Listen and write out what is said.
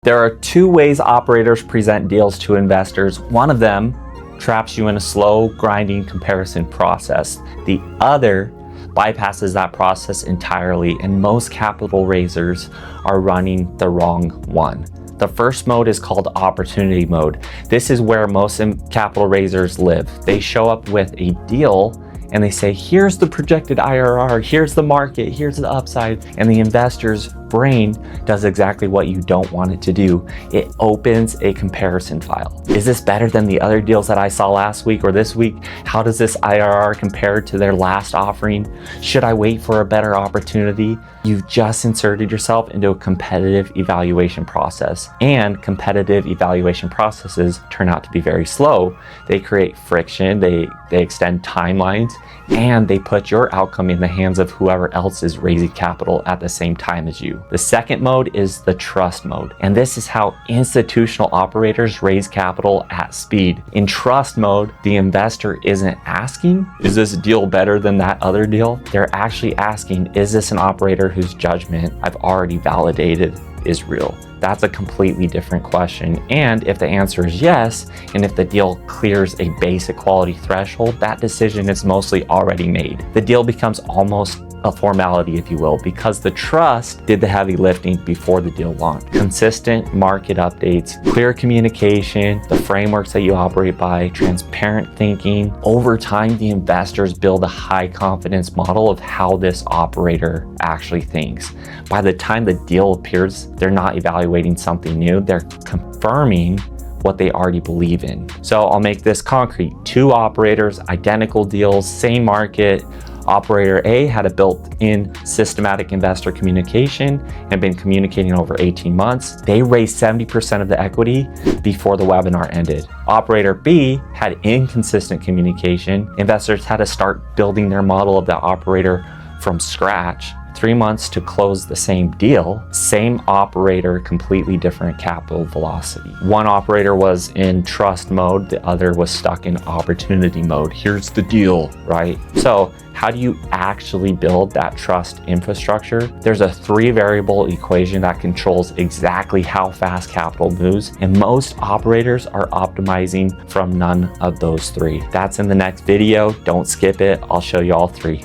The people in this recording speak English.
There are two ways operators present deals to investors. One of them traps you in a slow, grinding comparison process. The other bypasses that process entirely, and most capital raisers are running the wrong one. The first mode is called opportunity mode. This is where most capital raisers live. They show up with a deal and they say, here's the projected IRR, here's the market, here's the upside, and the investor's brain does exactly what you don't want it to do. It opens a comparison file. Is this better than the other deals that I saw last week or this week? How does this IRR compare to their last offering? Should I wait for a better opportunity? You've just inserted yourself into a competitive evaluation process, and competitive evaluation processes turn out to be very slow. They create friction, they extend timelines, and they put your outcome in the hands of whoever else is raising capital at the same time as you. The second mode is the trust mode, and this is how institutional operators raise capital at speed. In trust mode, the investor isn't asking, is this deal better than that other deal? They're actually asking, is this an operator whose judgment I've already validated is real? That's a completely different question. And if the answer is yes, and if the deal clears a basic quality threshold, that decision is mostly already made. The deal becomes almost a formality, if you will, because the trust did the heavy lifting before the deal launched. Consistent market updates, clear communication, the frameworks that you operate by, transparent thinking. Over time, the investors build a high confidence model of how this operator actually thinks. By the time the deal appears, they're not evaluating something new, they're confirming what they already believe in. So I'll make this concrete. Two operators, identical deals, same market. Operator A had a built-in systematic investor communication and been communicating over 18 months. They raised 70% of the equity before the webinar ended. Operator B had inconsistent communication. Investors had to start building their model of the operator from scratch. 3 months to close the same deal. Same operator, completely different capital velocity. One operator was in trust mode, the other was stuck in opportunity mode. Here's the deal, right? So how do you actually build that trust infrastructure? There's a 3-variable equation that controls exactly how fast capital moves, and most operators are optimizing from none of those 3. That's in the next video. Don't skip it. I'll show you all 3.